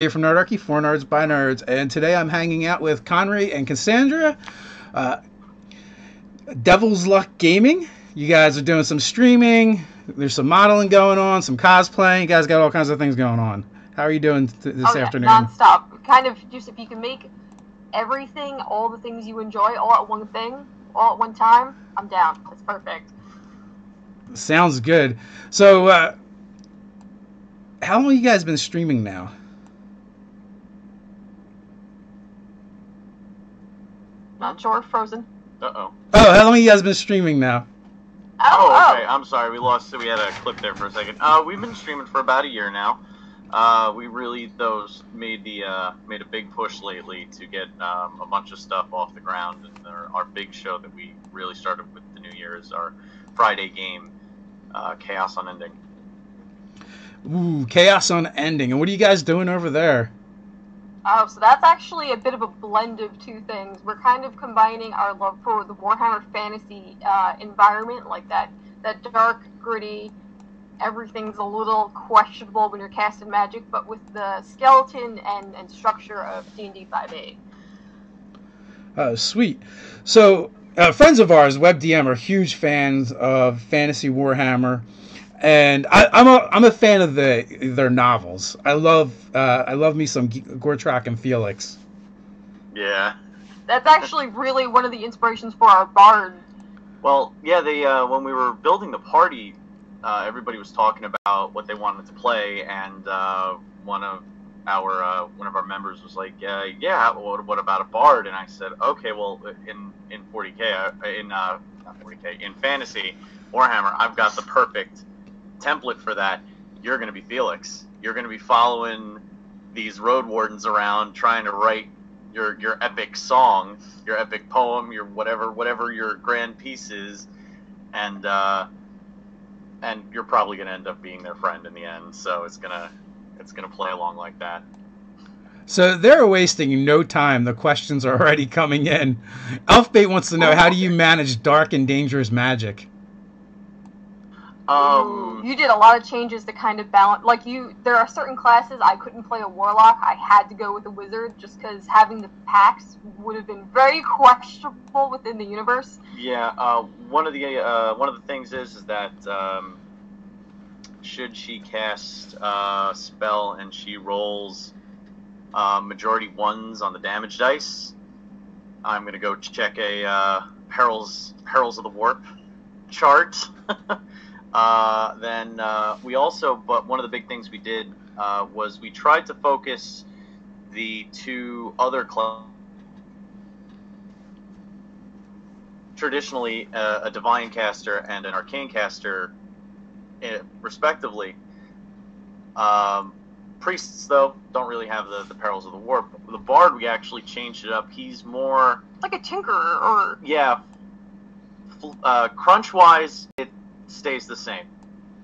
Here from Nerdarchy, for nerds by nerds, and today I'm hanging out with Conry and Kassandra, uh, Devil's Luck Gaming. You guys are doing some streaming. There's some modeling going on, some cosplaying. You guys got all kinds of things going on. How are you doing this Oh yeah, afternoon? non-stop. Kind of just if you can make everything, all the things you enjoy, all at one thing, all at one time, I'm down. That's perfect. Sounds good. So, how long have you guys been streaming now? Not sure. Frozen. Uh-oh. Oh, how long have you guys been streaming now? Oh, okay. I'm sorry. We had a clip there for a second. We've been streaming for about a year now. We really made a big push lately to get a bunch of stuff off the ground. And our big show that we really started with the new year is our Friday game, Chaos Unending. Ooh, Chaos Unending. And what are you guys doing over there? Oh, so that's actually a bit of a blend of two things. We're kind of combining our love for the Warhammer fantasy environment, like that dark, gritty, everything's a little questionable when you're casting magic, but with the skeleton and structure of D&D 5e. Oh, sweet. So, friends of ours, WebDM, are huge fans of fantasy Warhammer, and I'm a fan of their novels. I love me some Gortrak and Felix. Yeah. That's actually really one of the inspirations for our bard. Well, yeah. When we were building the party, everybody was talking about what they wanted to play, and one of our members was like, "Yeah, what about a bard?" And I said, "Okay, well, in 40k, not 40k, in fantasy Warhammer, I've got the perfect template for that. You're going to be Felix. You're going to be following these road wardens around, trying to write your epic song, your epic poem, your whatever your grand piece is, and you're probably going to end up being their friend in the end. So it's gonna play along like that." So they're wasting no time. The questions are already coming in. Elfbait wants to know, how do you manage dark and dangerous magic? You did a lot of changes to kind of balance. There are certain classes I couldn't play a warlock. I had to go with a wizard just because having the packs would have been very questionable within the universe. Yeah. One of the things is that should she cast a spell and she rolls majority ones on the damage dice, I'm gonna go check a Perils of the Warp chart. Then we also, but one of the big things we did was we tried to focus the two other traditionally a divine caster and an arcane caster, respectively. Priests, though, don't really have the Perils of the Warp. The bard, we actually changed it up. He's more like a tinkerer, or yeah. Crunch wise, it stays the same.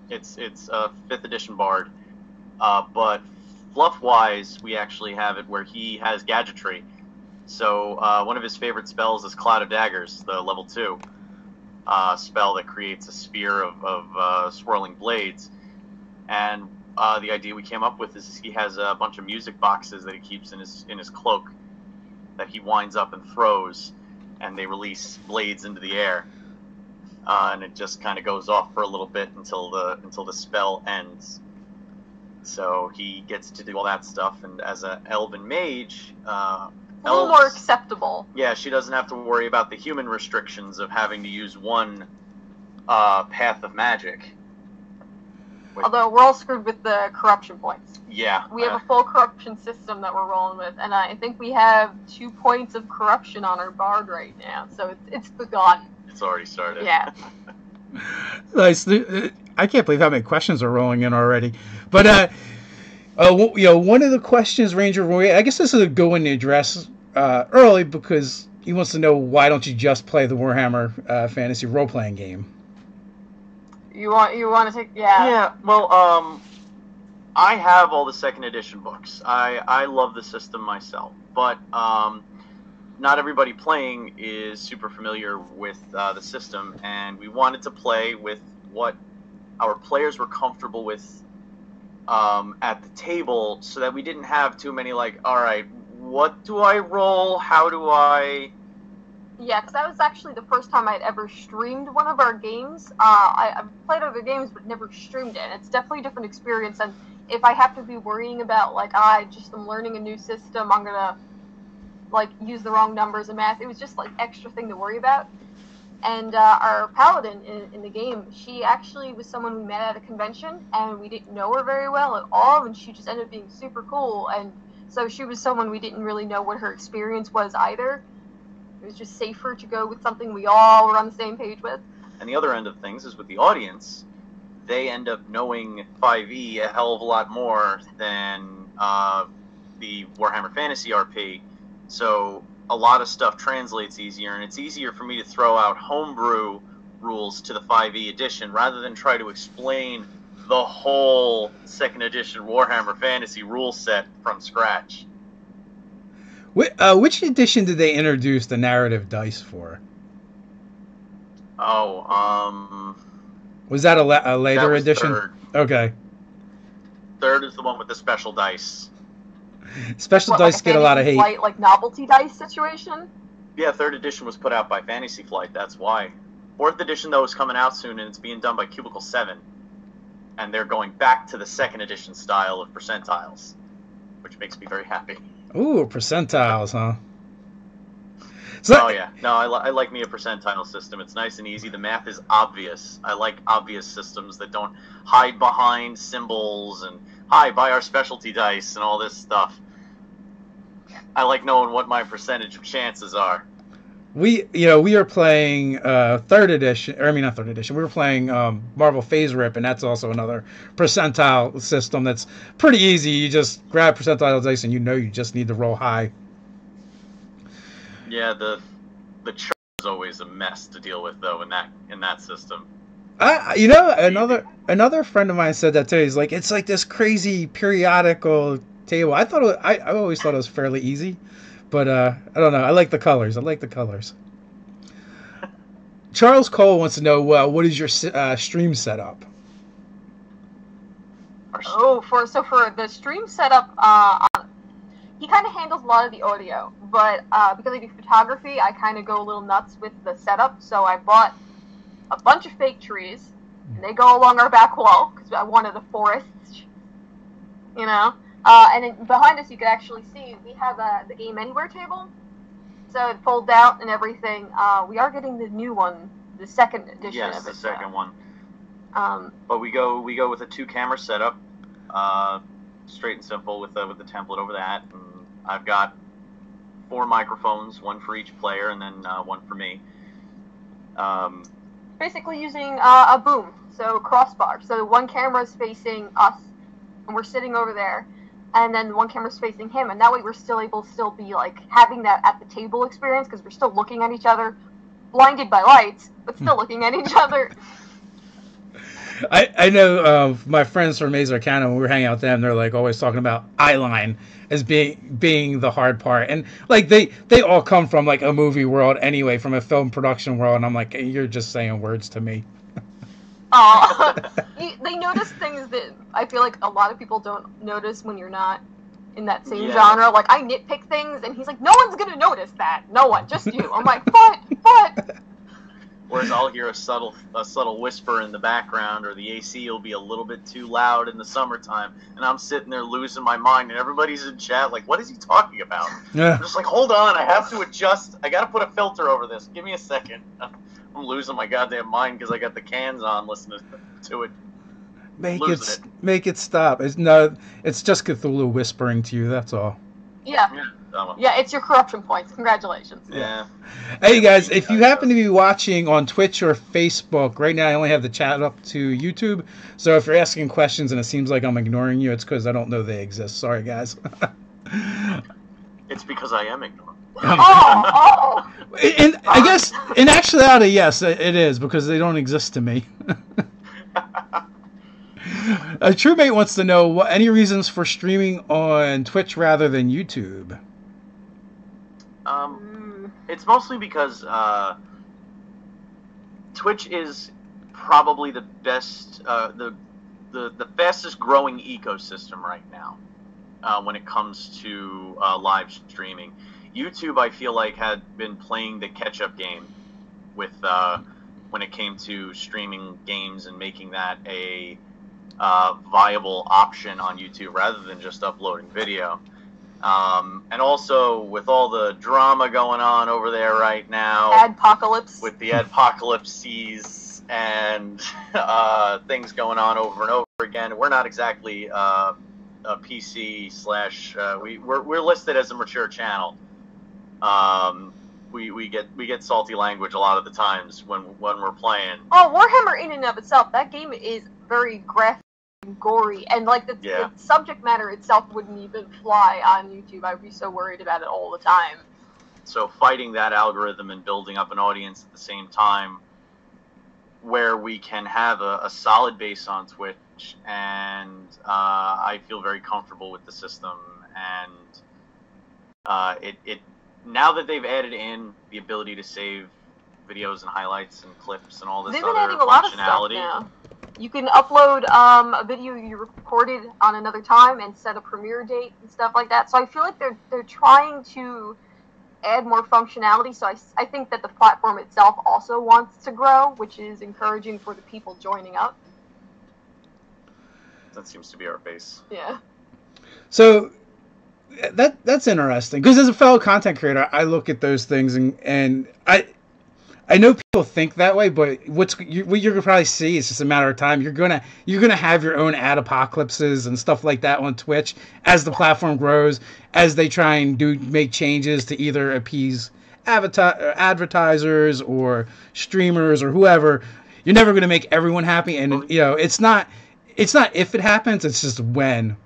It's a 5th edition bard, but fluff wise, we actually have it where he has gadgetry. So one of his favorite spells is Cloud of Daggers, the level 2 spell that creates a sphere of swirling blades. And the idea we came up with is he has a bunch of music boxes that he keeps in his cloak that he winds up and throws, and they release blades into the air. And it just kind of goes off for a little bit until the spell ends. So he gets to do all that stuff, and as an elven mage, a little more acceptable. Yeah, she doesn't have to worry about the human restrictions of having to use one path of magic. Although we're all screwed with the corruption points. Yeah. We have a full corruption system that we're rolling with, and I think we have 2 points of corruption on our bard right now, so it's begun. It's already started. Yeah. Nice. I can't believe how many questions are rolling in already. But one of the questions, Ranger Roy, I guess this is a good one to address early, because he wants to know, why don't you just play the Warhammer fantasy role playing game? You want to take Yeah. Well, I have all the 2nd edition books. I love the system myself, but not everybody playing is super familiar with the system, and we wanted to play with what our players were comfortable with at the table, so that we didn't have too many like, all right, what do I roll? How do I? Yeah, because that was actually the first time I'd ever streamed one of our games. I've played other games, but never streamed it. And it's definitely a different experience. And if I have to be worrying about, like, I just am learning a new system, I'm going to, like, use the wrong numbers in math. It was just, like, extra thing to worry about. And our paladin in the game, she actually was someone we met at a convention, and we didn't know her very well at all, and she just ended up being super cool. And so she was someone we didn't really know what her experience was either. It was just safer to go with something we all were on the same page with. And the other end of things is with the audience, they end up knowing 5e a hell of a lot more than the Warhammer Fantasy RP. So a lot of stuff translates easier, and it's easier for me to throw out homebrew rules to the 5e edition rather than try to explain the whole 2nd edition Warhammer Fantasy rule set from scratch. Which edition did they introduce the narrative dice for? Oh, was that a later edition? Third. Okay. Third is the one with the special dice. Special dice get a lot of hate. Flight, like novelty dice situation? Yeah, 3rd edition was put out by Fantasy Flight, that's why. 4th edition, though, is coming out soon, and it's being done by Cubicle 7. And they're going back to the 2nd edition style of percentiles, which makes me very happy. Ooh, percentiles, huh? So, oh, yeah. No, I like me a percentile system. It's nice and easy. The math is obvious. I like obvious systems that don't hide behind symbols and, hi, buy our specialty dice and all this stuff. I like knowing what my percentage of chances are. We are playing 3rd edition, or I mean not 3rd edition. We were playing Marvel Phase Rip, and that's also another percentile system that's pretty easy. You just grab percentile dice, and you just need to roll high. Yeah, the chart is always a mess to deal with, though, in that system. Another friend of mine said that too. He's like, it's like this crazy periodical table. I always thought it was fairly easy. But I don't know. I like the colors. Charles Cole wants to know what is your stream setup? For the stream setup, he kind of handles a lot of the audio. But because I do photography, I kind of go a little nuts with the setup. So I bought a bunch of fake trees, and they go along our back wall because I wanted a forest, you know. And then behind us, you can actually see we have the Game Anywhere table, so it folds out and everything. We are getting the new one, the 2nd edition. Yes, of it, the second one. But we go with a 2-camera setup, straight and simple with the template over that. And I've got 4 microphones, one for each player, and then one for me. Basically using a boom, so crossbar. So one camera is facing us, and we're sitting over there. And then one camera's facing him, and that way we're still able to be like having that at the table experience because we're still looking at each other, blinded by lights, but still looking at each other. I know my friends from Maze Arcana, when we were hanging out with them, they're like always talking about eyeline as being the hard part, and like they all come from like a movie world anyway, from a film production world, and I'm like, you're just saying words to me. They notice things that I feel like a lot of people don't notice when you're not in that same genre. Like, I nitpick things, and he's like, no one's gonna notice that. No one, just you. I'm like, but. Whereas I'll hear a subtle whisper in the background, or the AC will be a little bit too loud in the summertime, and I'm sitting there losing my mind, and everybody's in chat like, what is he talking about? Yeah. I'm just like, hold on, I have to adjust. I gotta put a filter over this. Give me a second. I'm losing my goddamn mind because I got the cans on listening to it. Make it stop. It's just Cthulhu whispering to you. That's all. Yeah, it's your corruption points. Congratulations. Yeah. Hey guys, if you happen to be watching on Twitch or Facebook, right now I only have the chat up to YouTube. So if you're asking questions and it seems like I'm ignoring you, it's because I don't know they exist. Sorry, guys. It's because I am ignoring. And I guess in actuality, yes, it is because they don't exist to me. A TrueMate wants to know any reasons for streaming on Twitch rather than YouTube. It's mostly because Twitch is probably the best, the the fastest growing ecosystem right now when it comes to live streaming. YouTube, I feel like, had been playing the catch-up game with when it came to streaming games and making that a viable option on YouTube rather than just uploading video. And also with all the drama going on over there right now, Adpocalypse, with the adpocalypses and things going on over and over again, we're not exactly a PC slash. We're listed as a mature channel. We get salty language a lot of the times when we're playing. Oh, Warhammer in and of itself, that game is very graphic and gory, and like the subject matter itself wouldn't even fly on YouTube. I'd be so worried about it all the time. So fighting that algorithm and building up an audience at the same time, where we can have a solid base on Twitch, and I feel very comfortable with the system, and it now that they've added in the ability to save videos and highlights and clips and all this other functionality. They've been adding a lot of stuff now. You can upload a video you recorded on another time and set a premiere date and stuff like that. So I feel like they're trying to add more functionality. So I think that the platform itself also wants to grow, which is encouraging for the people joining up. That seems to be our base. Yeah. So that's interesting, because as a fellow content creator, I look at those things and I know people think that way, but what you're gonna probably see is just a matter of time. You're gonna have your own ad apocalypses and stuff like that on Twitch as the platform grows, as they try and make changes to either appease advertisers or streamers or whoever. You're never gonna make everyone happy, and it's not if it happens, it's just when.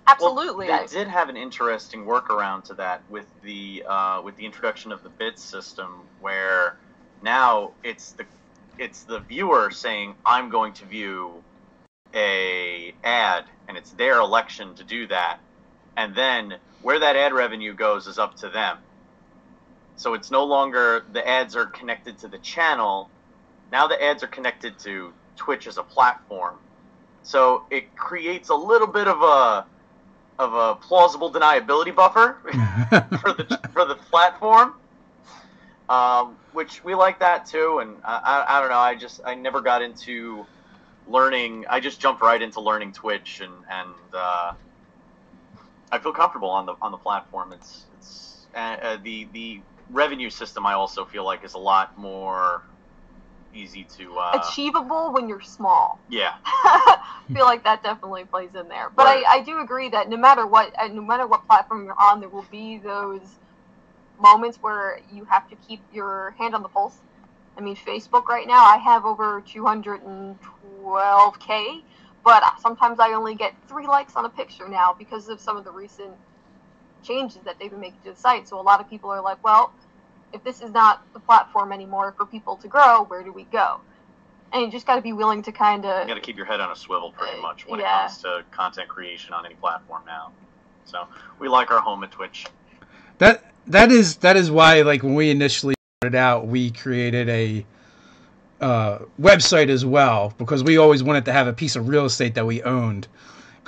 Absolutely. Well, they did have an interesting workaround to that with the introduction of the bid system, where now it's the viewer saying, I'm going to view a ad, and it's their election to do that, and then where that ad revenue goes is up to them. So it's no longer the ads are connected to the channel. Now the ads are connected to Twitch as a platform. So it creates a little bit of a plausible deniability buffer for the platform, which we like that too. And I don't know, I never got into learning. I just jumped right into learning Twitch, and I feel comfortable on the platform. It's the revenue system, I also feel like, is a lot more easy to achievable when you're small. Yeah. I feel like that definitely plays in there. But right. I do agree that no matter what platform you're on, there will be those moments where you have to keep your hand on the pulse. I mean, Facebook right now, I have over 212K, but sometimes I only get 3 likes on a picture now because of some of the recent changes that they've been making to the site. So a lot of people are like, well, if this is not the platform anymore for people to grow, where do we go? And you just got to be willing to kind of... You got to keep your head on a swivel pretty much when it comes to content creation on any platform now. So we like our home at Twitch. That is why, like, when we initially started out, we created a website as well, because we always wanted to have a piece of real estate that we owned.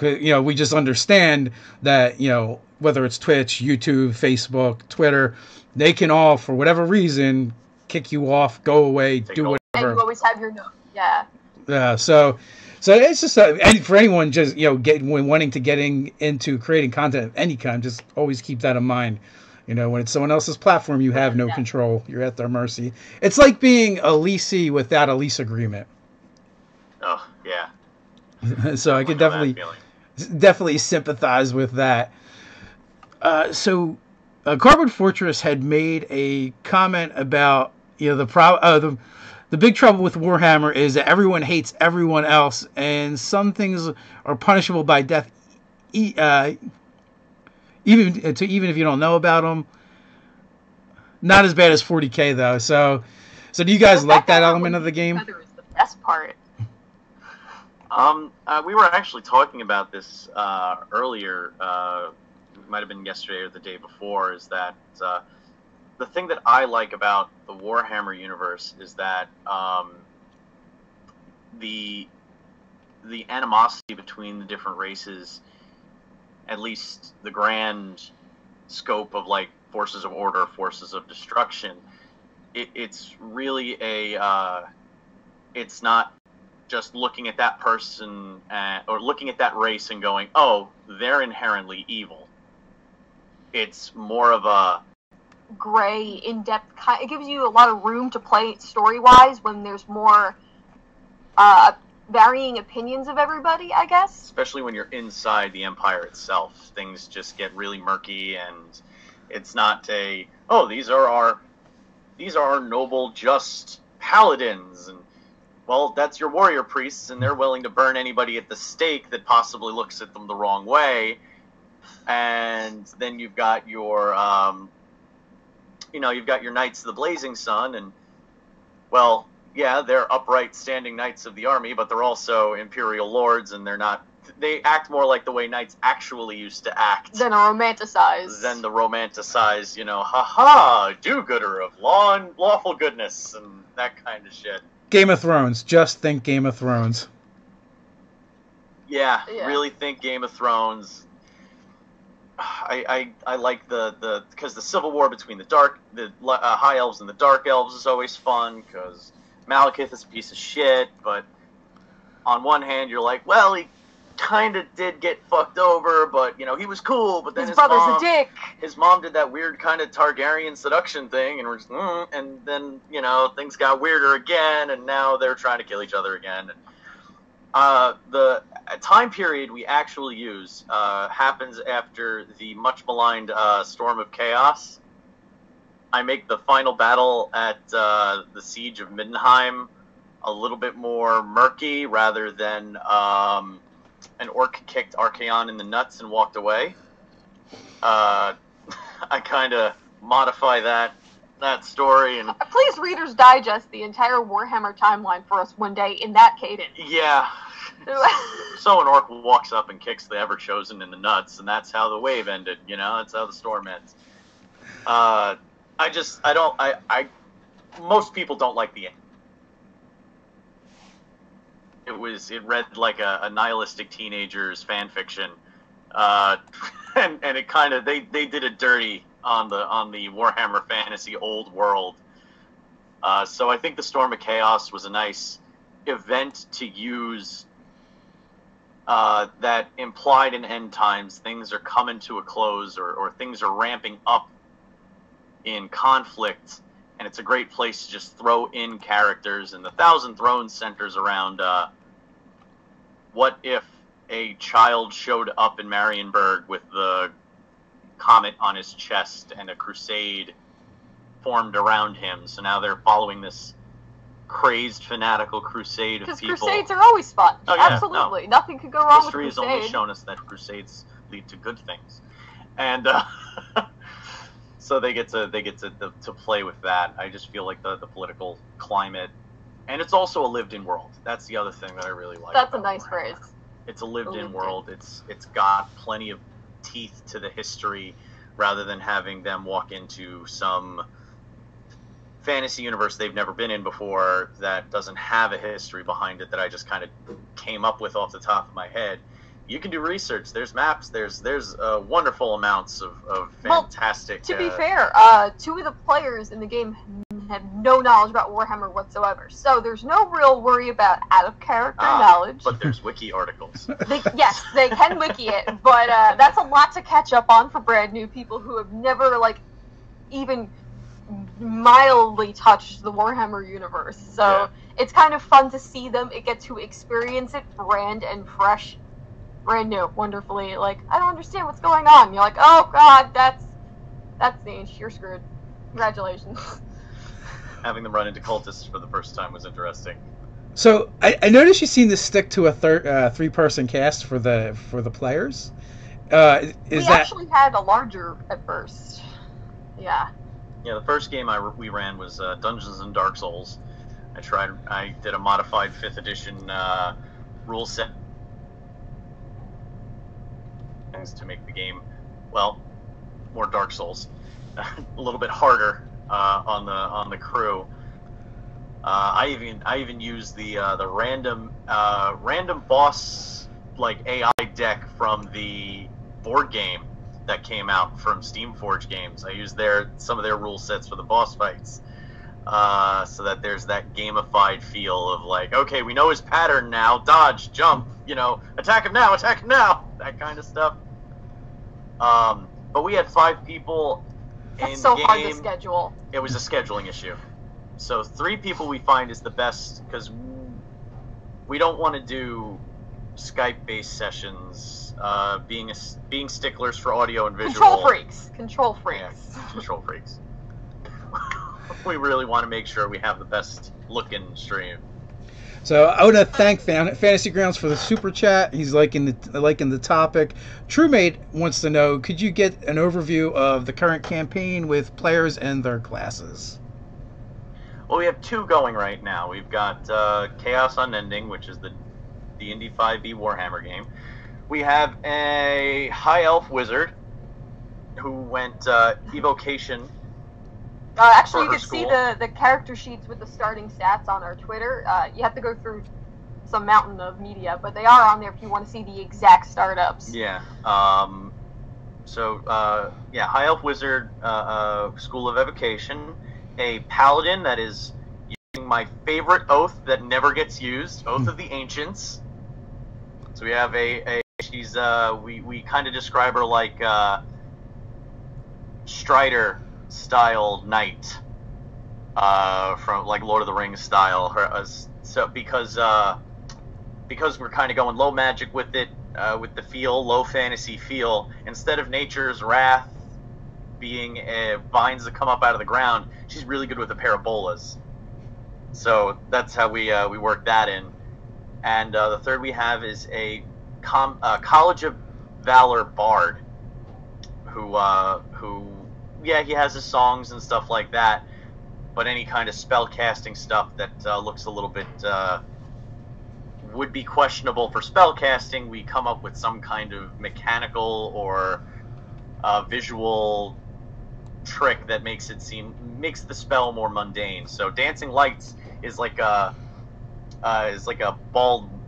We just understand that, whether it's Twitch, YouTube, Facebook, Twitter, they can all, for whatever reason, kick you off, go away, do whatever. And you always have your note. Yeah. Yeah. So it's just and for anyone just wanting to getting into creating content of any kind, just always keep that in mind. When it's someone else's platform, you have no control. You're at their mercy. It's like being a leasee without a lease agreement. Oh yeah. So I could definitely sympathize with that. So Cardboard Fortress had made a comment about the big trouble with Warhammer is that everyone hates everyone else, and some things are punishable by death, even if you don't know about them. Not as bad as 40K though. So do you guys like that element of the game? Is the best part. We were actually talking about this earlier. It might have been yesterday or the day before. Is that the thing that I like about the Warhammer universe is that the animosity between the different races, at least the grand scope of like forces of order, forces of destruction, it's really it's not just looking at that person or looking at that race and going, oh, they're inherently evil. It's more of a gray, in-depth kind. It gives you a lot of room to play story-wise when there's more varying opinions of everybody, I guess. Especially when you're inside the Empire itself, things just get really murky, and it's not these are our noble, just paladins, and well, that's your warrior priests, and they're willing to burn anybody at the stake that possibly looks at them the wrong way. And then you've got your you've got your Knights of the Blazing Sun, and well, yeah, they're upright standing knights of the army, but they're also imperial lords, and they act more like the way knights actually used to act than the romanticized, do-gooder of law and lawful goodness and that kind of shit. Game of Thrones. Just think Game of Thrones. Yeah. Really think Game of Thrones. I like because the civil war between the high elves and the dark elves is always fun, because Malekith is a piece of shit, but on one hand you're like, well, he kind of did get fucked over, but he was cool, but then his brother's mom, a dick. His mom did that weird kind of Targaryen seduction thing, and we're just, and then things got weirder again, and now they're trying to kill each other again. The time period we actually use happens after the much maligned Storm of Chaos. I make the final battle at the Siege of Middenheim a little bit more murky, rather than an orc kicked Archaon in the nuts and walked away. I kind of modify that story, and please, Reader's Digest the entire Warhammer timeline for us one day in that cadence. Yeah. So an orc walks up and kicks the Ever-Chosen in the nuts, and that's how the wave ended. That's how the storm ends. Most people don't like the end. It read like a nihilistic teenager's fan fiction, and it kind of they did it dirty on the Warhammer Fantasy old world. So I think the Storm of Chaos was a nice event to use. That implied in end times, things are coming to a close, or things are ramping up in conflict, and it's a great place to just throw in characters. And the Thousand Thrones centers around what if a child showed up in Marienburg with the comet on his chest and a crusade formed around him. So now they're following this crazy fanatical crusade of people. Because crusades are always fun. Oh, yeah, absolutely. No. Nothing could go wrong with crusade. History has only shown us that crusades lead to good things. And so they get to play with that. I just feel like the political climate, and it's also a lived-in world. That's the other thing that I really like. That's a nice phrase. It's a lived-in world. It's got plenty of teeth to the history, rather than having them walk into some fantasy universe they've never been in before that doesn't have a history behind it, that I just kind of came up with off the top of my head. You can do research. There's maps. There's wonderful amounts of fantastic. Well, to be fair, two of the players in the game have no knowledge about Warhammer whatsoever, so there's no real worry about out of character knowledge. But there's wiki articles. Yes, they can wiki it, but that's a lot to catch up on for brand new people who have never even mildly touched the Warhammer universe. So It's kind of fun to see them get to experience it brand new, wonderfully. I don't understand what's going on. You're like, oh god, that's niche. You're screwed. Congratulations. Having them run into cultists for the first time was interesting. So I noticed you seem to stick to a three-person cast for the players. We actually had a larger at first. Yeah. Yeah, the first game we ran was Dungeons and Dark Souls. I did a modified 5th edition rule set to make the game, more Dark Souls, a little bit harder on the crew. I even use the random boss like AI deck from the board game that came out from Steamforge Games. I use some of their rule sets for the boss fights, so that there's that gamified feel of like, okay, we know his pattern now, dodge, jump, attack him now, that kind of stuff. But we had 5 people in It's so game. hard to schedule. It was a scheduling issue. So 3 people we find is the best, because we don't want to do Skype-based sessions, being sticklers for audio and visual. Control freaks. Yeah, control freaks. We really want to make sure we have the best looking stream. So I want to thank Fantasy Grounds for the super chat. He's liking the topic. TrueMate wants to know, could you get an overview of the current campaign with players and their classes? Well, we have 2 going right now. We've got Chaos Unending, which is the D&D 5e Warhammer game. We have a High Elf Wizard who went Evocation. Actually, you can see the character sheets with the starting stats on our Twitter. You have to go through some mountain of media, but they are on there if you want to see the exact startups. Yeah. High Elf Wizard, School of Evocation. A Paladin that is using my favorite oath that never gets used, Oath of the Ancients. So we have she's we kind of describe her like Strider style knight, from like Lord of the Rings style. Because we're kind of going low magic with it, with the feel, low fantasy feel. Instead of Nature's Wrath being vines that come up out of the ground, she's really good with the parabolas. So that's how we work that in. And the third we have is a College of Valor bard, who he has his songs and stuff like that, but any kind of spell casting stuff that looks a little bit would be questionable for spell casting, we come up with some kind of mechanical or visual trick that makes the spell more mundane. So Dancing Lights is like a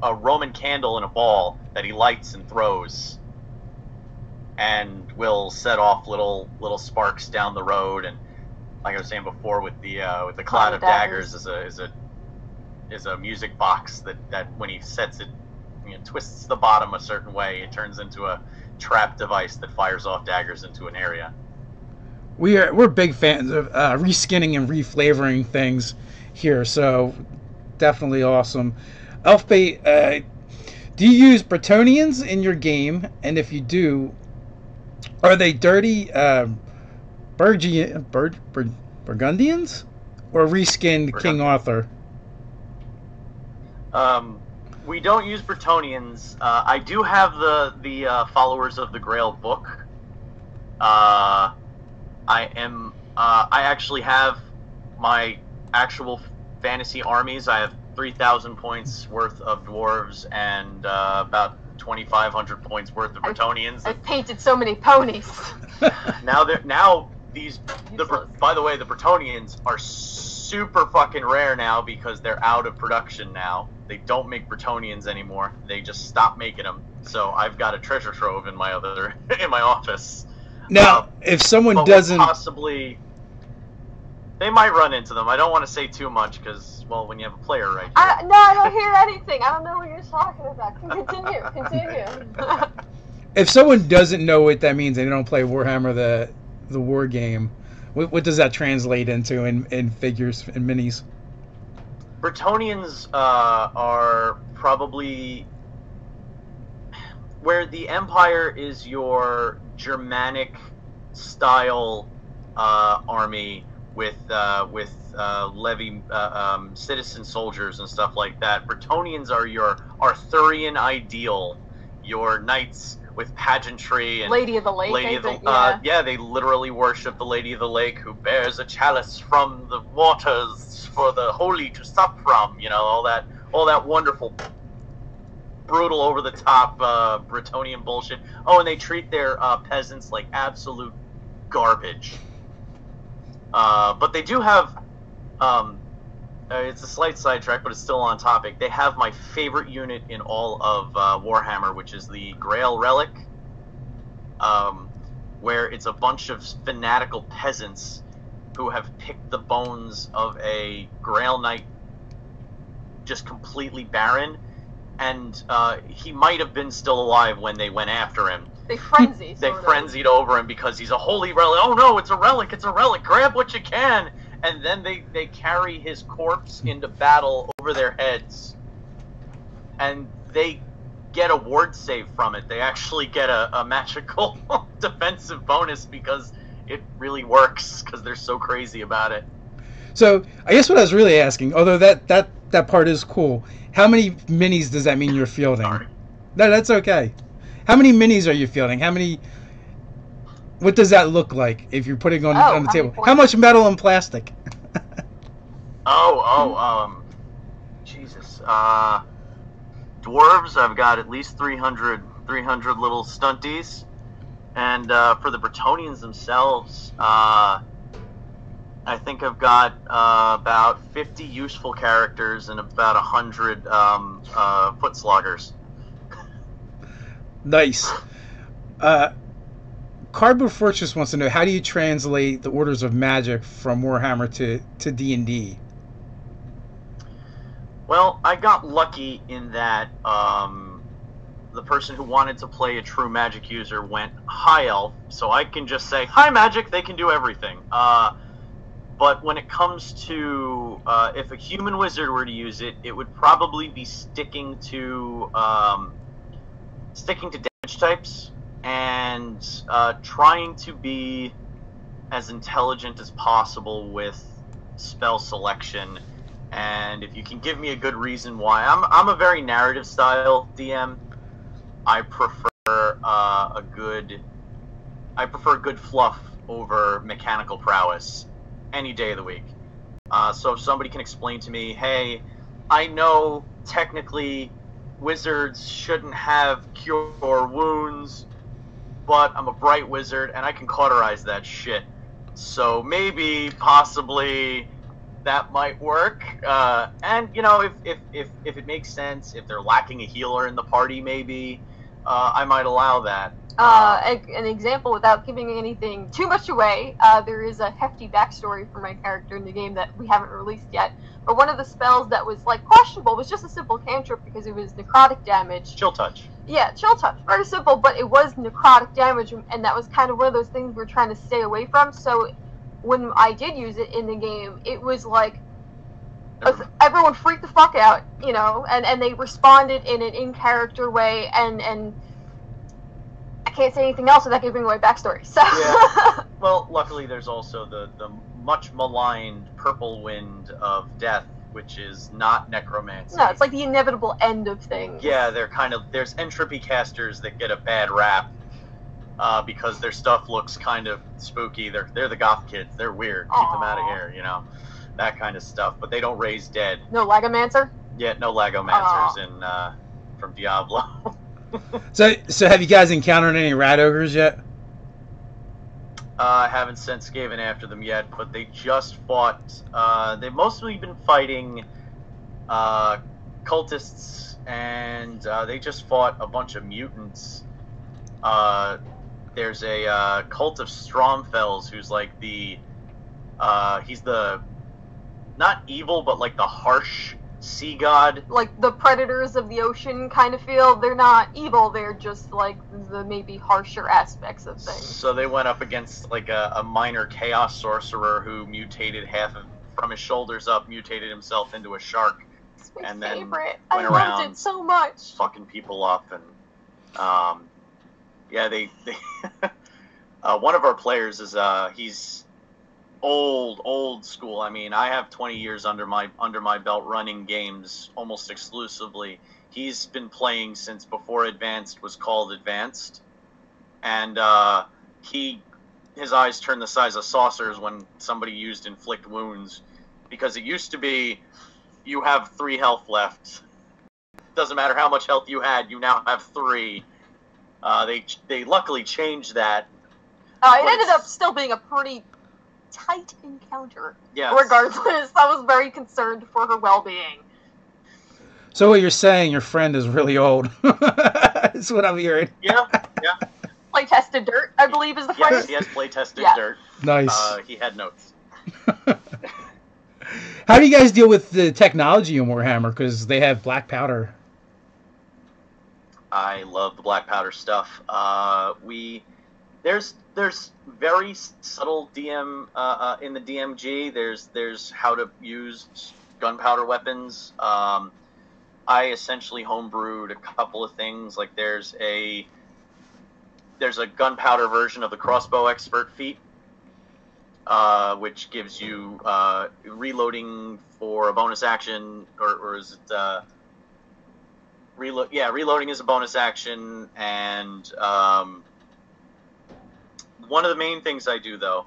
Roman candle in a ball that he lights and throws, and will set off little sparks down the road. And like I was saying before, with the Cloud of Daggers is a music box that when he sets it, twists the bottom a certain way, it turns into a trap device that fires off daggers into an area. We're big fans of reskinning and reflavoring things here, so definitely awesome. Elfbait, do you use Bretonnians in your game? And if you do, are they dirty Burgundians or reskinned King Arthur? We don't use Bretonnians. I do have the Followers of the Grail book. I actually have my actual fantasy armies. I have 3,000 points worth of dwarves and about 2,500 points worth of Bretonnians. I've painted so many ponies. By the way, the Bretonnians are super fucking rare now because they're out of production now. They don't make Bretonnians anymore. They just stopped making them. So I've got a treasure trove in my office. Now, if someone doesn't... They might run into them. I don't want to say too much because, well, when you have a player right here... I don't hear anything. I don't know what you're talking about. Continue. If someone doesn't know what that means and they don't play Warhammer, the war game, what does that translate into in figures and minis? Bretonnians are probably... where the Empire is your Germanic style army with levy citizen soldiers and stuff like that. Bretonnians are your Arthurian ideal, your knights with pageantry and Lady of the Lake. They literally worship the Lady of the Lake, who bears a chalice from the waters for the holy to sup from. All that wonderful, brutal, over the top Bretonnian bullshit. Oh, and they treat their peasants like absolute garbage. But they do have it's a slight sidetrack, but it's still on topic. They have my favorite unit in all of Warhammer, which is the Grail Relic, where it's a bunch of fanatical peasants who have picked the bones of a Grail Knight just completely barren, and he might have been still alive when they went after him. They frenzied. They frenzied over him because he's a holy relic. Oh no, it's a relic, it's a relic, grab what you can! And then they carry his corpse into battle over their heads. And they get a ward save from it. They actually get a magical defensive bonus because it really works, because they're so crazy about it. So, I guess what I was really asking, although that part is cool, how many minis does that mean you're fielding? Sorry. No, that's okay. How many minis are you fielding? What does that look like if you're putting on the table? How much metal and plastic? Jesus. Dwarves, I've got at least 300 little stunties. And for the Bretonians themselves, I think I've got about 50 useful characters and about 100 foot sloggers. Nice. Cardboard Fortress wants to know, how do you translate the orders of magic from Warhammer to D&D? Well, I got lucky in that the person who wanted to play a true magic user went high elf, so I can just say, hi magic, they can do everything. But when it comes to, if a human wizard were to use it, it would probably be sticking to damage types, and trying to be as intelligent as possible with spell selection. And if you can give me a good reason why, I'm a very narrative style DM. I prefer good fluff over mechanical prowess any day of the week. So if somebody can explain to me, hey, I know technically wizards shouldn't have cure wounds, but I'm a bright wizard and I can cauterize that shit. So maybe, possibly, that might work. And you know, if it makes sense, if they're lacking a healer in the party, maybe I might allow that. An example, without giving anything too much away, there is a hefty backstory for my character in the game that we haven't released yet. But one of the spells that was like questionable was just a simple cantrip because it was necrotic damage. Chill touch. Yeah, chill touch. Very simple, but it was necrotic damage, and that was kind of one of those things we're trying to stay away from. So when I did use it in the game, it was like everyone freaked the fuck out, you know, and they responded in an in-character way, and I can't say anything else without giving away backstory. So yeah. Well, luckily there's also the much maligned purple wind of death, which is not necromancy. No, it's like the inevitable end of things. Yeah, there's entropy casters that get a bad rap because their stuff looks kind of spooky. They're the goth kids. They're weird. Aww. Keep them out of here, you know, that kind of stuff. But they don't raise dead. No Lagomancer? Yeah, no Lagomancers from Diablo. So have you guys encountered any rat ogres yet? I haven't sent Skaven after them yet, but they just fought. They've mostly been fighting cultists, and they just fought a bunch of mutants. There's a cult of Stromfells who's like he's the, not evil, but like the harsh sea god. Like the predators of the ocean kind of feel. They're not evil, they're just like the maybe harsher aspects of things. So they went up against like a minor chaos sorcerer who mutated from his shoulders up, mutated himself into a shark. It's my and favorite. Then I went loved around it so much. fucking people up. And yeah, they one of our players is he's old school. I mean, I have 20 years under my belt running games almost exclusively. He's been playing since before Advanced was called Advanced, and his eyes turned the size of saucers when somebody used inflict wounds, because it used to be you have 3 health left. Doesn't matter how much health you had, you now have 3. They luckily changed that. It ended up still being a pretty tight encounter. Yes. Regardless, I was very concerned for her well-being. So what you're saying, your friend is really old. That's what I'm hearing. Yeah. Play-tested dirt, I believe, is the phrase. Yes, he has play-tested dirt. Nice. He had notes. How do you guys deal with the technology in Warhammer? Because they have black powder. I love the black powder stuff. There's very subtle DM in the DMG. There's how to use gunpowder weapons. I essentially homebrewed a couple of things. Like there's a gunpowder version of the crossbow expert feat, which gives you reloading for a bonus action, or is it reload? Yeah, reloading is a bonus action, and one of the main things I do though,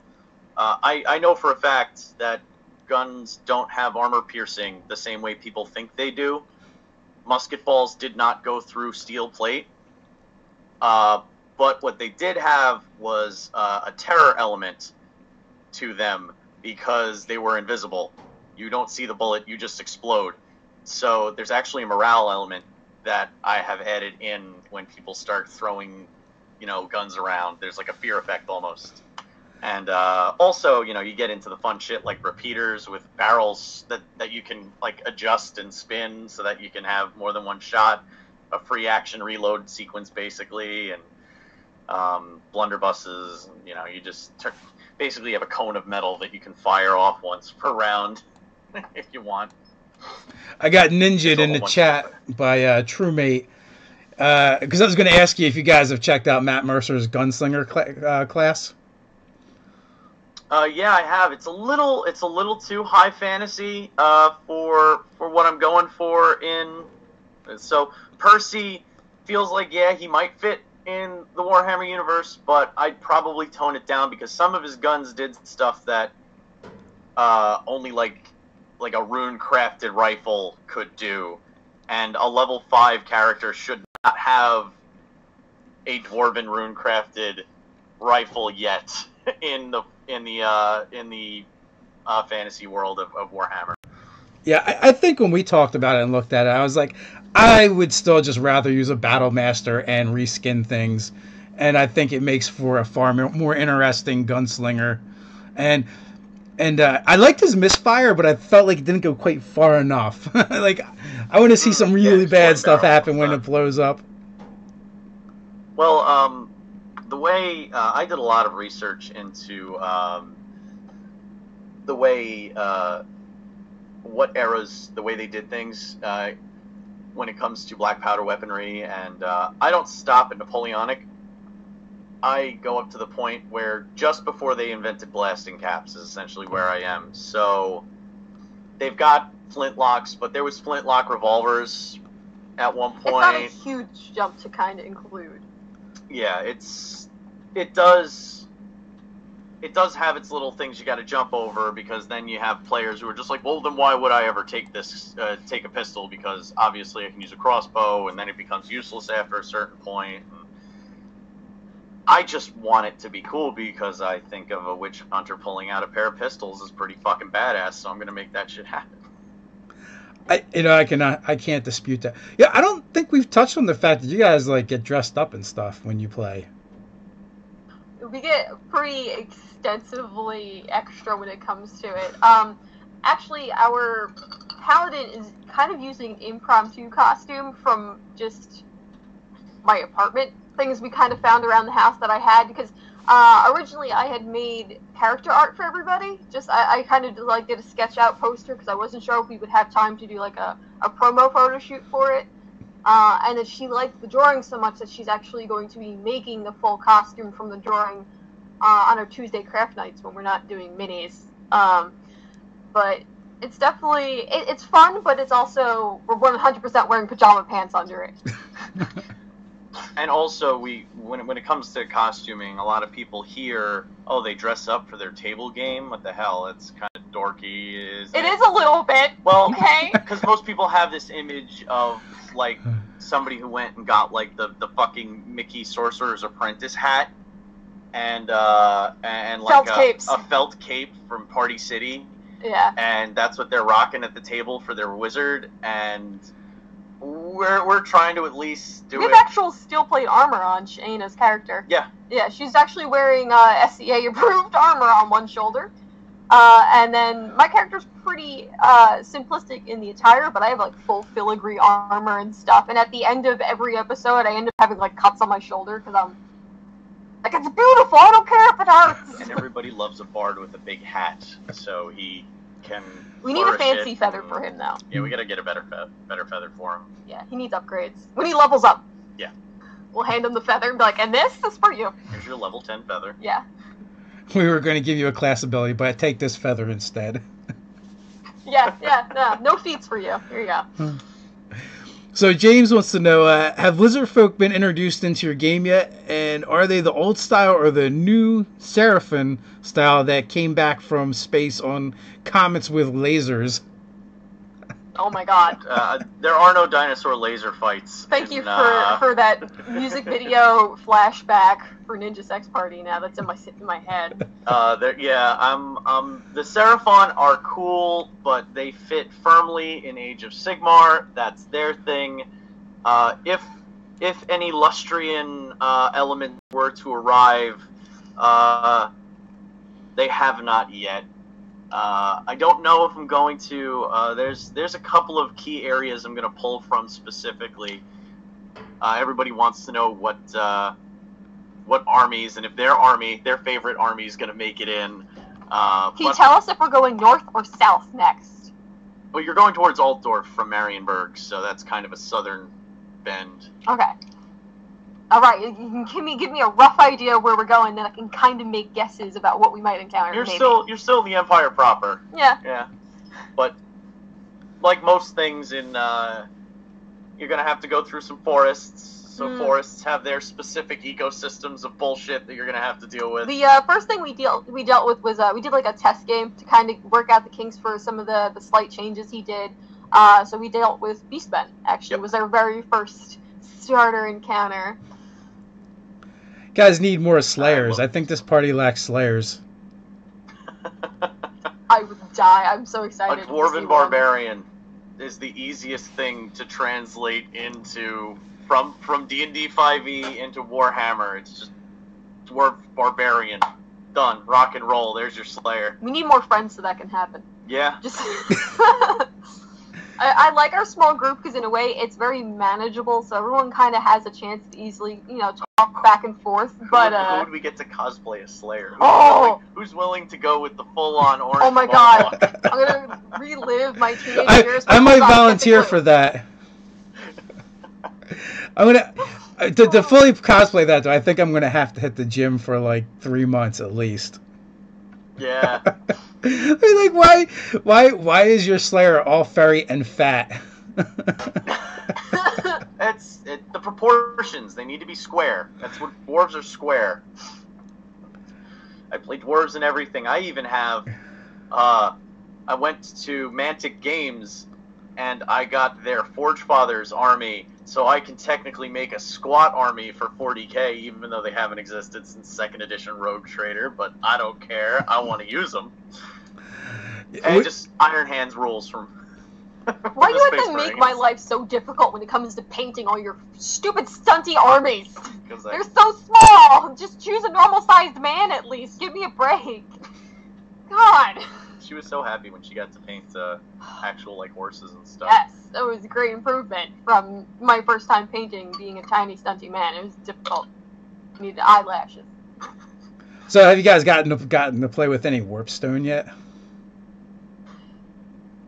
I know for a fact that guns don't have armor piercing the same way people think they do. Musket balls did not go through steel plate, but what they did have was a terror element to them because they were invisible. You don't see the bullet, you just explode. So there's actually a morale element that I have added in when people start throwing, guns around. There's like a fear effect almost. And also, you get into the fun shit like repeaters with barrels that you can like adjust and spin so that you can have more than one shot, a free action reload sequence basically, and blunderbusses. You just basically have a cone of metal that you can fire off once per round if you want. I got ninja'd in the chat by TrueMate because I was going to ask you if you guys have checked out Matt Mercer's Gunslinger class. Yeah, I have. It's a little too high fantasy for what I'm going for in. So Percy feels like he might fit in the Warhammer universe, but I'd probably tone it down because some of his guns did stuff that only like a rune crafted rifle could do, and a level 5 character should not have a dwarven rune crafted rifle yet in the fantasy world of Warhammer. Yeah, I think when we talked about it and looked at it, I was like, I would still just rather use a Battle Master and reskin things, and I think it makes for a far more interesting gunslinger. And I liked his misfire, but I felt like it didn't go quite far enough. Like, I want to see some really bad stuff happen when it blows up. Well, the way I did a lot of research into the way what eras, the way they did things when it comes to black powder weaponry, and I don't stop at Napoleonic. I go up to the point where just before they invented blasting caps is essentially where I am. So they've got flintlocks, but there was flintlock revolvers at one point. It's not a huge jump to kind of include. Yeah, it does have its little things you got to jump over, because then you have players who are just like, well, then why would I ever take a pistol? Because obviously I can use a crossbow, and then it becomes useless after a certain point. And I just want it to be cool because I think of a witch hunter pulling out a pair of pistols is pretty fucking badass, so I'm gonna make that shit happen. I can't dispute that. Yeah, I don't think we've touched on the fact that you guys like get dressed up and stuff when you play. We get pretty extensively extra when it comes to it. Actually, our paladin is kind of using an impromptu costume from just my apartment. Things we kind of found around the house that I had, because originally I had made character art for everybody. I kind of like did a sketch out poster because I wasn't sure if we would have time to do like a promo photo shoot for it. And then she liked the drawing so much that she's actually going to be making the full costume from the drawing on our Tuesday craft nights when we're not doing minis. But it's definitely it's fun, but it's also we're 100% wearing pajama pants under it. And also, when it comes to costuming, a lot of people hear, oh, they dress up for their table game. What the hell? It's kind of dorky. It is a little bit. Well, okay. Because most people have this image of like somebody who went and got like the fucking Mickey Sorcerer's Apprentice hat and Felt like capes. a felt cape from Party City. Yeah. And that's what they're rocking at the table for their wizard, and we're trying to at least do We have it. actual steel plate armor on Shayna's character. Yeah. Yeah, she's actually wearing SCA approved armor on one shoulder. And then my character's pretty simplistic in the attire, but I have like full filigree armor and stuff. And at the end of every episode, I end up having like cuts on my shoulder because I'm like, it's beautiful. I don't care if it hurts. And everybody loves a bard with a big hat, so he can. We need a flourish fancy it, feather and- for him now. Yeah, we gotta get a better feather for him. Yeah, he needs upgrades. When he levels up. Yeah. We'll hand him the feather and be like, and this is for you. Here's your level 10 feather. Yeah. We were going to give you a class ability, but take this feather instead. Yeah, no feats for you. Here you go. So James wants to know, have lizard folk been introduced into your game yet? And are they the old style or the new Seraphim style that came back from space on comets with lasers? Oh my god. There are no dinosaur laser fights. Thank you in, for that music video flashback for Ninja Sex Party now that's in my head. The Seraphon are cool, but they fit firmly in Age of Sigmar. That's their thing. If any Lustrian element were to arrive, they have not yet. I don't know if I'm going to. There's a couple of key areas I'm going to pull from specifically. Everybody wants to know what armies, and if their favorite army is going to make it in. Can you tell us if we're going north or south next? Well, you're going towards Altdorf from Marienburg, so that's kind of a southern bend. Okay. All right, you can give me a rough idea where we're going, then I can kind of make guesses about what we might encounter. You're still in the Empire proper. Yeah. Yeah. But like most things in, you're gonna have to go through some forests. So forests have their specific ecosystems of bullshit that you're gonna have to deal with. The first thing we dealt with was we did like a test game to kind of work out the kinks for some of the slight changes he did. So we dealt with Beastmen. Actually, was our very first starter encounter. Guys need more Slayers. I think this party lacks Slayers. I would die. I'm so excited. A Dwarven Barbarian is the easiest thing to translate into from D&D 5e into Warhammer. It's just Dwarf Barbarian. Done. Rock and roll. There's your Slayer. We need more friends so that can happen. Yeah. Just I like our small group because in a way it's very manageable, so everyone kind of has a chance to easily, talk back and forth. But who would we get to cosplay a Slayer? Who's willing to go with the full-on orange? Oh my god! I'm gonna relive my teenage years. I might volunteer for that. I'm gonna to fully cosplay that. Though, I think I'm gonna have to hit the gym for like 3 months at least. Yeah. Like, why is your Slayer all furry and fat? It's the proportions. They need to be square. That's what dwarves are, square. I play dwarves and everything. I even have. I went to Mantic Games, and I got their Forge Fathers army, so I can technically make a squat army for 40k, even though they haven't existed since 2nd edition Rogue Trader. But I don't care. I want to use them. And just Iron Hands rules from. Why do you have to make my life so difficult when it comes to painting all your stupid stunty armies? They're so small! Just choose a normal-sized man at least. Give me a break. God. She was so happy when she got to paint actual horses and stuff. Yes, that was a great improvement from my first time painting being a tiny stunty man. It was difficult. I needed eyelashes. So have you guys gotten to play with any Warpstone yet?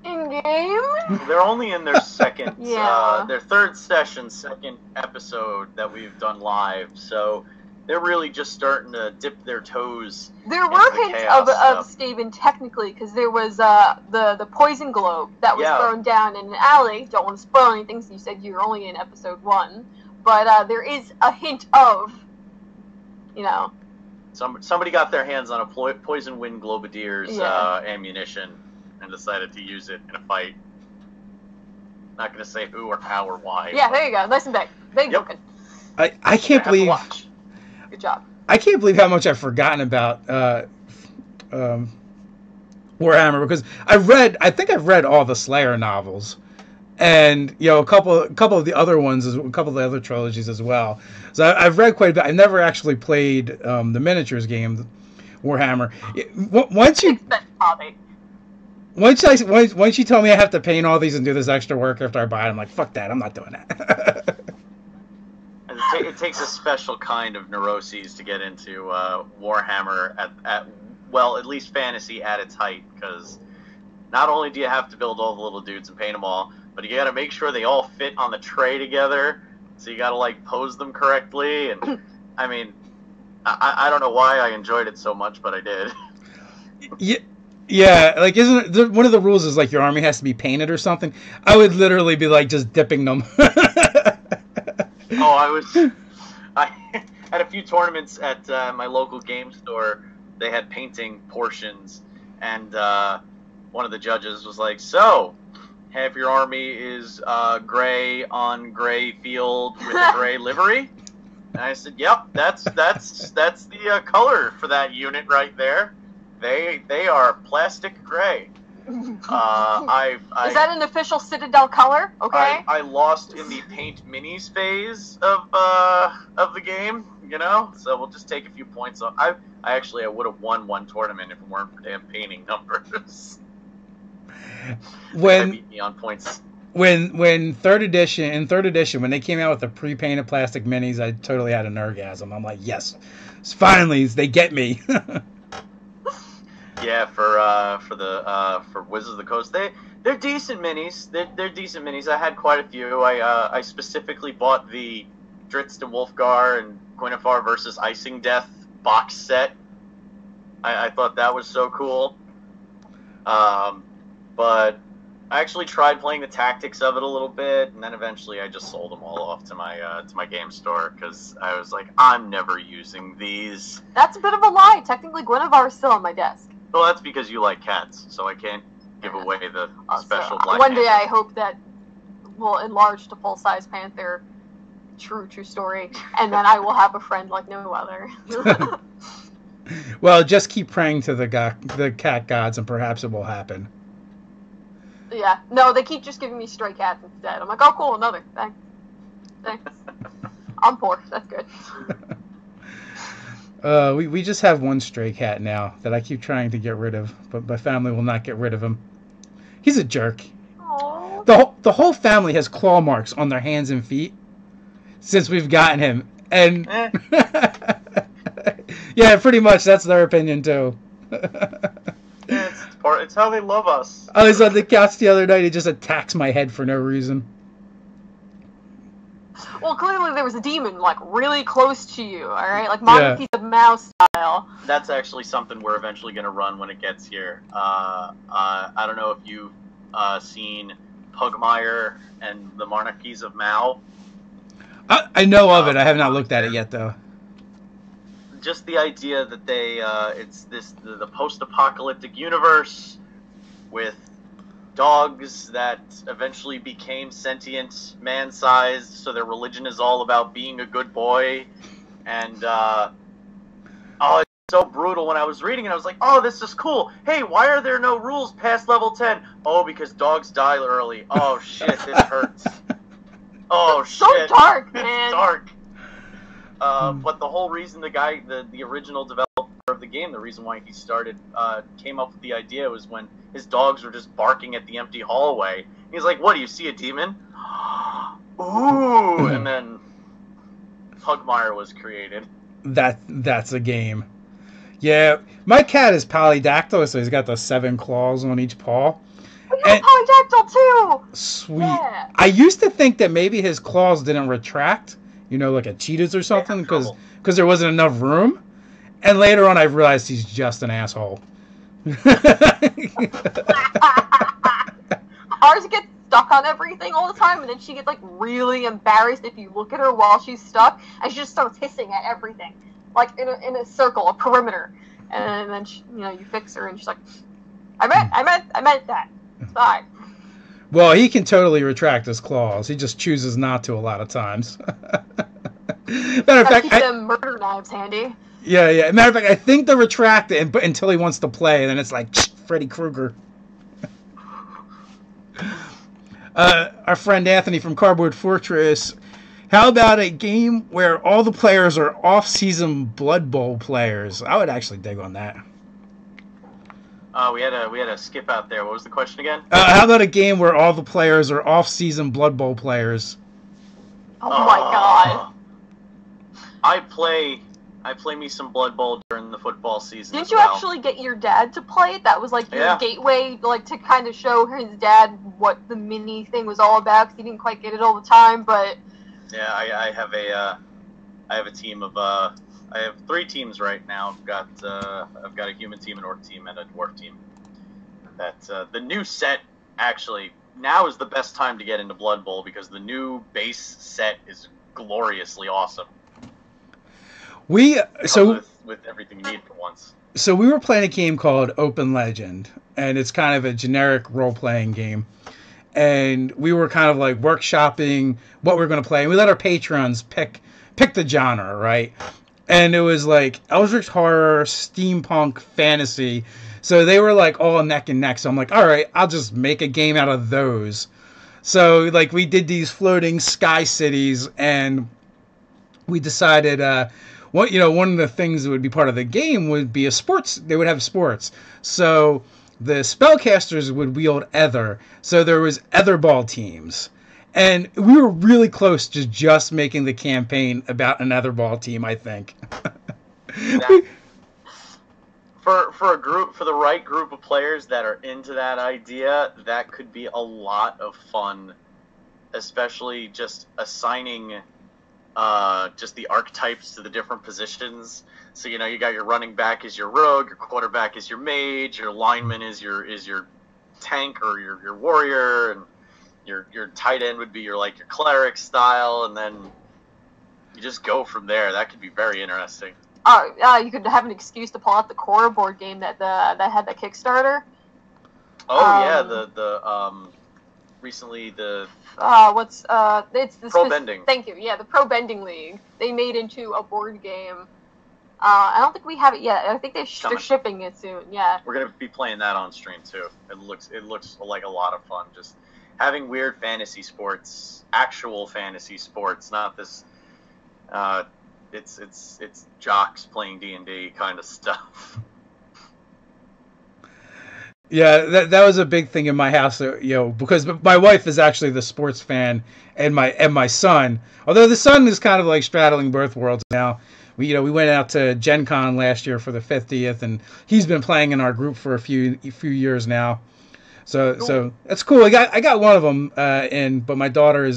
In game? They're only in their second, Yeah. their third session, second episode that we've done live. So they're really just starting to dip their toes. There were into the hints chaos of stuff. Skaven technically, because there was the poison globe that was thrown down in an alley. Don't want to spoil anything, so you said you were only in episode 1. But there is a hint of, Somebody got their hands on a poison wind globadier's ammunition and decided to use it in a fight. Not going to say who or how or why. Yeah, there you go. Nice and big. Big looking. I can't believe. Good job. I can't believe how much I've forgotten about Warhammer, because I think I've read all the Slayer novels, and a couple of the other ones, a couple of the other trilogies as well. So I've read quite a bit. I've never actually played the miniatures game, Warhammer. Once you tell me I have to paint all these and do this extra work after I buy it, I'm like, fuck that, I'm not doing that. It takes a special kind of neuroses to get into Warhammer at least fantasy at its height, because not only do you have to build all the little dudes and paint them all, but you got to make sure they all fit on the tray together. So you got to like pose them correctly, and I mean, I don't know why I enjoyed it so much, but I did. Yeah, like isn't it, one of the rules is like your army has to be painted or something? I would literally be like just dipping them. I had a few tournaments at my local game store. They had painting portions, and one of the judges was like, "So, half your army is gray on gray field with a gray livery?" And I said, "Yep, that's the color for that unit right there. They are plastic gray." Is that an official Citadel color? Okay. I lost in the paint minis phase of the game, so we'll just take a few points off. I would have won one tournament if it weren't for damn painting numbers. When beat me on points. When third edition, when they came out with the pre-painted plastic minis, I totally had an orgasm. I'm like, yes, finally they get me. Yeah, for Wizards of the Coast, they're decent minis. They're decent minis. I had quite a few. I specifically bought the Drizzt and Wolfgar and Guinevere versus Icing Death box set. I thought that was so cool. But I actually tried playing the tactics of it a little bit, and then eventually I just sold them all off to my game store, because I was like, I'm never using these. That's a bit of a lie. Technically, Guinevere is still on my desk. Well, that's because you like cats, so I can't give away the special black one day cat. I hope that will enlarge to full-size Panther. True story. And then I will have a friend like no other. Well, just keep praying to the cat gods, and perhaps it will happen. Yeah. No, they keep just giving me stray cats instead. I'm like, oh, cool, another. Thanks. I'm poor. That's good. We just have one stray cat now that I keep trying to get rid of, but my family will not get rid of him. He's a jerk. Aww. The whole family has claw marks on their hands and feet since we've gotten him, and yeah, pretty much that's their opinion too. Yeah, it's how they love us. I was on the couch the other night. He just attacks my head for no reason. Well, clearly there was a demon, like, really close to you, alright? Like, Monarchy of Mouse style. That's actually something we're eventually going to run when it gets here. I don't know if you've seen Pugmire and the Monarchies of Mao. I know of it. I have not looked at it yet, though. Just the idea that it's the post-apocalyptic universe with dogs that eventually became sentient, man-sized, so their religion is all about being a good boy, and it's so brutal. When I was reading it, I was like, oh, this is cool. Hey, why are there no rules past level 10? Oh, because dogs die early. Oh, shit, this hurts. Oh, shit. So dark, man. It's dark. But the whole reason the original developer of the game, the reason why he came up with the idea was when his dogs were just barking at the empty hallway. He's like, what, do you see a demon? Ooh! And then Pugmire was created. That's a game. Yeah, my cat is polydactyl, so he's got the 7 claws on each paw. I got polydactyl too! Sweet. Yeah. I used to think that maybe his claws didn't retract, like a cheetah's or something, because there wasn't enough room. And later on, I realized he's just an asshole. Ours gets stuck on everything all the time, and then she gets like really embarrassed if you look at her while she's stuck, and she just starts hissing at everything, like in a circle, a perimeter. And then you fix her, and she's like, I meant that. It's fine. Well, he can totally retract his claws. He just chooses not to a lot of times. Matter of fact, keep them murder knives handy. Yeah. Matter of fact, I think they'll retract it, but until he wants to play, and then it's like Freddy Krueger. Our friend Anthony from Cardboard Fortress. How about a game where all the players are off-season Blood Bowl players? I would actually dig on that. We had a skip out there. What was the question again? How about a game where all the players are off-season Blood Bowl players? Oh my god. I play me some Blood Bowl during the football season. Didn't you actually get your dad to play it? That was like your gateway, like to kind of show his dad what the mini thing was all about. Cause he didn't quite get it all the time, but yeah, I have a team of I have 3 teams right now. I've got a human team, an orc team, and a dwarf team. That the new set actually now is the best time to get into Blood Bowl because the new base set is gloriously awesome. With everything you need for once. So we were playing a game called Open Legend, and it's kind of a generic role-playing game. And we were kind of like workshopping what we're going to play, and we let our patrons pick the genre, right? And it was like Eldritch Horror, Steampunk, Fantasy. So they were like all neck and neck. So I'm like, all right, I'll just make a game out of those. So like we did these floating sky cities, and we decided one of the things that would be part of the game would be they would have sports. So the spellcasters would wield ether. So there was etherball teams. And we were really close to just making the campaign about an etherball team, I think. For the right group of players that are into that idea, that could be a lot of fun, especially just assigning just the archetypes to the different positions. So you got your running back is your rogue, your quarterback is your mage, your lineman is your tank or your warrior, and your tight end would be your cleric style, and then you just go from there. That could be very interesting. You could have an excuse to pull out the core board game that had the Kickstarter. Oh yeah, the recently the it's the Pro Bending. Thank you. Yeah, the Pro Bending League. They made into a board game. I don't think we have it yet. I think they're shipping it soon. Yeah. We're gonna be playing that on stream too. It looks like a lot of fun. Just having weird fantasy sports, actual fantasy sports, not this. It's jocks playing D&D kind of stuff. Yeah, that was a big thing in my house, because my wife is actually the sports fan, and my son. Although the son is kind of like straddling both worlds now. We went out to Gen Con last year for the 50th, and he's been playing in our group for a few years now. So that's cool. I got one of them in, but my daughter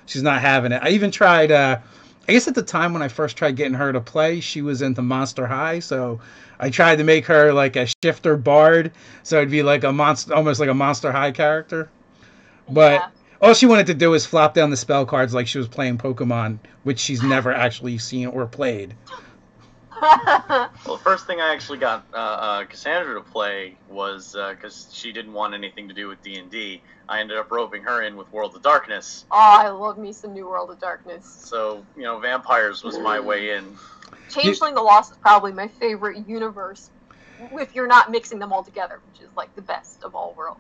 she's not having it. I even tried. I guess at the time when I first tried getting her to play, she was into Monster High, so I tried to make her like a shifter bard, so it'd be like almost like a Monster High character. But all she wanted to do was flop down the spell cards like she was playing Pokemon, which she's never actually seen or played. Well, the first thing I actually got Kassandra to play was because she didn't want anything to do with D&D. I ended up roping her in with World of Darkness. Oh, I love me some new World of Darkness. So, vampires was my way in. Changeling the Lost is probably my favorite universe, if you're not mixing them all together, which is like the best of all worlds.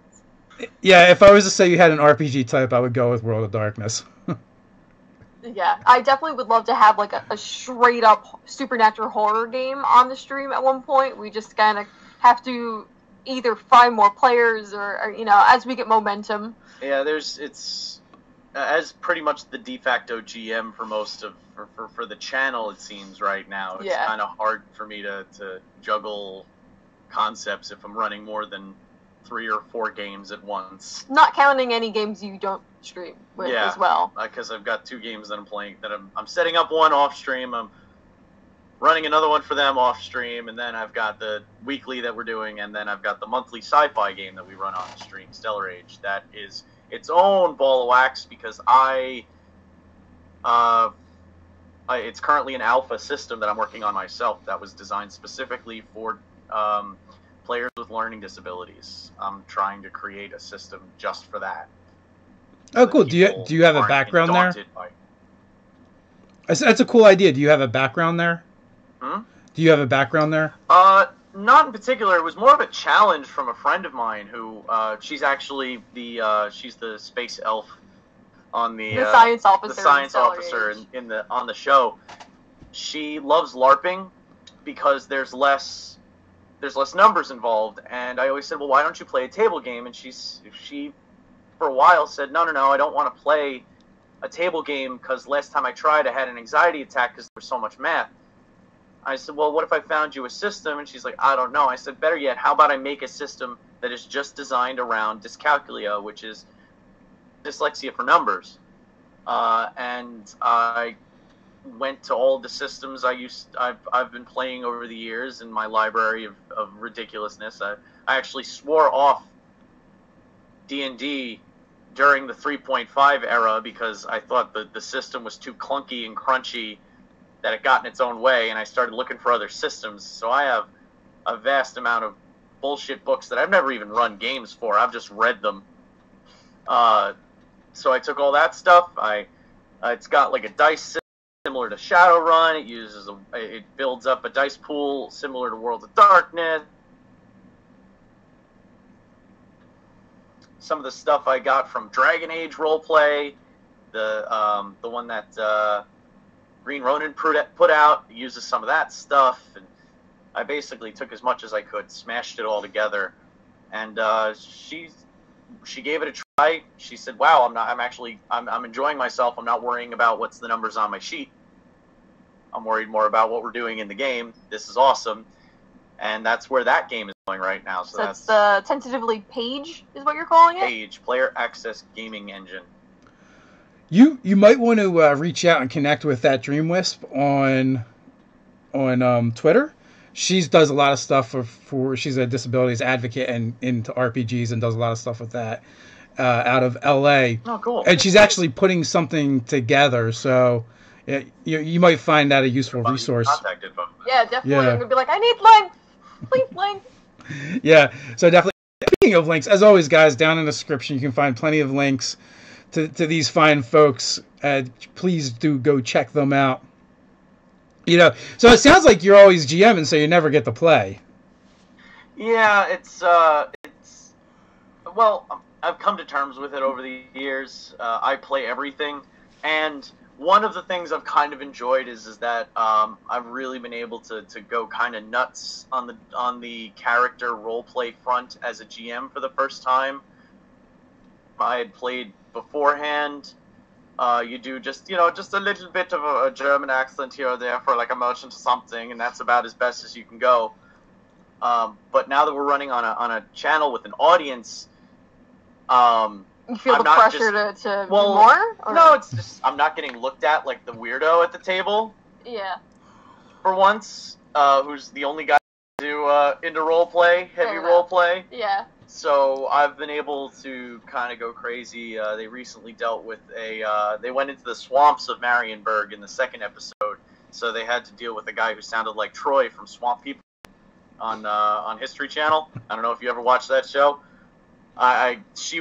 Yeah, if I was to say you had an RPG type, I would go with World of Darkness. Yeah, I definitely would love to have like a straight up supernatural horror game on the stream at one point. We just kind of have to either find more players or as we get momentum. Yeah, it's as pretty much the de facto GM for most of for the channel, it seems right now. It's kind of hard for me to juggle concepts if I'm running more than 3 or 4 games at once. Not counting any games you don't stream with as well. Because I've got 2 games that I'm playing that I'm setting up one off stream. I'm running another one for them off stream, and then I've got the weekly that we're doing, and then I've got the monthly sci-fi game that we run on the stream, Stellar Age. That is its own ball of wax because it's currently an alpha system that I'm working on myself that was designed specifically for players with learning disabilities. I'm trying to create a system just for that. Oh, cool. Do you have a background there? That's a cool idea. Do you have a background there? Hmm? Do you have a background there? Not in particular. It was more of a challenge from a friend of mine who she's actually she's the space elf on the science officer. The science officer on the show. She loves LARPing because there's less numbers involved, and I always said, well, why don't you play a table game? And she for a while said, no, I don't want to play a table game because last time I tried I had an anxiety attack because there was so much math. I said, well, what if I found you a system? And she's like, I don't know. I said, better yet, how about I make a system that is just designed around dyscalculia, which is dyslexia for numbers. And I went to all the systems I've been playing over the years in my library of ridiculousness. I actually swore off D&D during the 3.5 era because I thought the system was too clunky and crunchy, that it got in its own way, and I started looking for other systems. So I have a vast amount of bullshit books that I've never even run games for. I've just read them. So I took all that stuff. It's got like a dice system similar to Shadowrun. It builds up a dice pool similar to World of Darkness. Some of the stuff I got from Dragon Age roleplay, the one that Green Ronin put out, uses some of that stuff, and I basically took as much as I could, smashed it all together, and she gave it a try. She said, "Wow, I'm enjoying myself. I'm not worrying about what's the numbers on my sheet. I'm worried more about what we're doing in the game. This is awesome." And that's where that game is going right now. So that's the tentatively Page is what you're calling it? Page, Player Access Gaming Engine. You might want to reach out and connect with that Dream Wisp on Twitter. She does a lot of stuff for she's a disabilities advocate and into RPGs and does a lot of stuff with that out of LA. Oh, cool. And she's actually putting something together, so you might find that a useful resource. Yeah, definitely. Yeah. I'm gonna be like, I need links. Please link. Yeah, so definitely. Speaking of links, as always, guys, down in the description you can find plenty of links to these fine folks. Please do go check them out. So it sounds like you're always GMing, so you never get to play. Yeah, it's well, I've come to terms with it over the years. I play everything, and one of the things I've kind of enjoyed is that I've really been able to go kind of nuts on the character roleplay front as a GM for the first time. I had played beforehand. You do just a little bit of a German accent here or there for like a merchant or something, and that's about as best as you can go. But now that we're running on a channel with an audience, you feel the pressure to do more? Or? No, it's just I'm not getting looked at like the weirdo at the table. Yeah. For once, who's the only guy into roleplay, heavy roleplay. Yeah. So I've been able to kind of go crazy. They recently dealt with they went into the swamps of Marienburg in the second episode, so they had to deal with a guy who sounded like Troy from Swamp People on History Channel. I don't know if you ever watched that show. She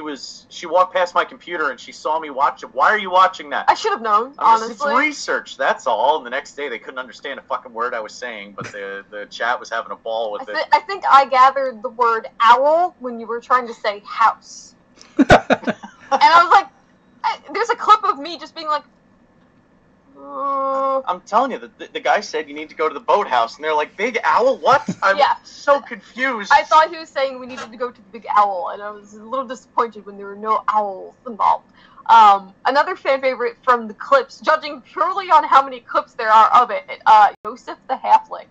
walked past my computer and she saw me watch it. Why are you watching that? I should have known, honestly. It's research, that's all. And the next day they couldn't understand a fucking word I was saying, but the chat was having a ball with it. I think I gathered the word owl when you were trying to say house. And I was like, there's a clip of me just being like, I'm telling you, the guy said you need to go to the boathouse, and they're like, Big Owl? What? I'm so confused. I thought he was saying we needed to go to the Big Owl, and I was a little disappointed when there were no owls involved. Another fan favorite from the clips, judging purely on how many clips there are of it, Joseph the Halfling.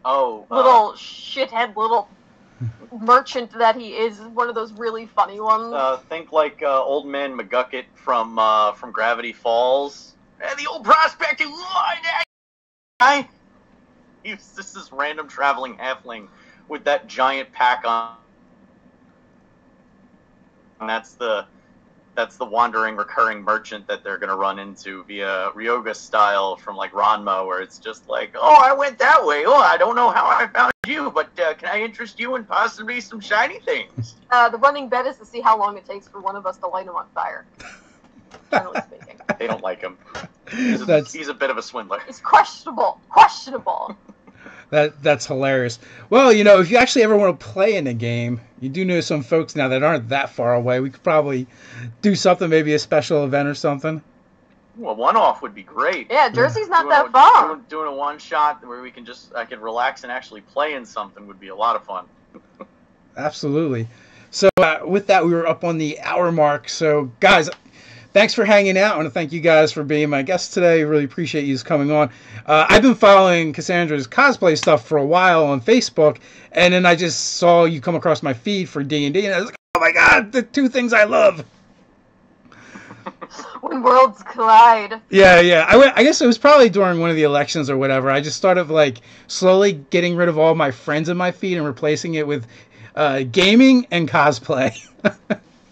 Oh. Little shithead, little merchant that he is one of those really funny ones. Think like Old Man McGucket from Gravity Falls. The old prospector, he's just this random traveling halfling with that giant pack on. And that's the wandering recurring merchant that they're gonna run into via Ryoga style from like Ranma, where it's just like, oh, I went that way. Oh, I don't know how I found you, but can I interest you in possibly some shiny things? The running bet is to see how long it takes for one of us to light him on fire. Generally speaking. They don't like him. He's a bit of a swindler. It's questionable. Questionable. That's hilarious. Well, you know, if you actually ever want to play in a game, you do know some folks now that aren't that far away. We could probably do something, maybe a special event or something. Well, one-off would be great. Yeah, Jersey's not that far. Doing a one-shot where I can relax and actually play in something would be a lot of fun. Absolutely. So with that, we were up on the hour mark. So guys, thanks for hanging out. I want to thank you guys for being my guests today. Really appreciate you coming on. I've been following Kassandra's cosplay stuff for a while on Facebook, and then I just saw you come across my feed for D&D, and I was like, oh my god, the two things I love. When worlds collide. Yeah. I guess it was probably during one of the elections or whatever. I just started like slowly getting rid of all my friends in my feed and replacing it with gaming and cosplay.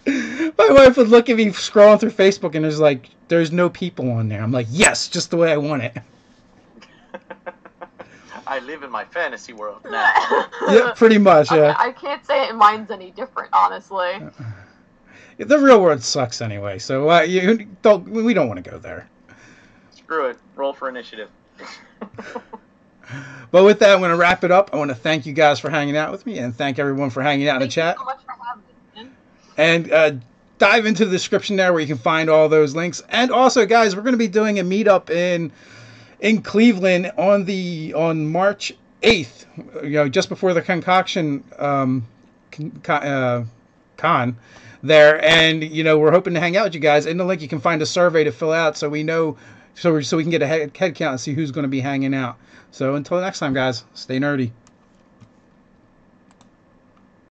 My wife would look at me scrolling through Facebook and there's no people on there. I'm like, yes, just the way I want it. I live in my fantasy world now. Yeah, pretty much. Yeah. I can't say mine's any different, honestly. The real world sucks anyway, so we don't want to go there. Screw it. Roll for initiative. But with that, I'm going to wrap it up. I want to thank you guys for hanging out with me, and thank everyone for hanging out in the chat. Thank you so much for having me, man. And dive into the description there where you can find all those links. And also, guys, we're going to be doing a meetup in Cleveland on March 8th. You know, just before the Concoction con there, and you know, we're hoping to hang out with you guys. In the link, you can find a survey to fill out, so we know, so we can get a head count and see who's going to be hanging out. So until next time, guys, stay nerdy.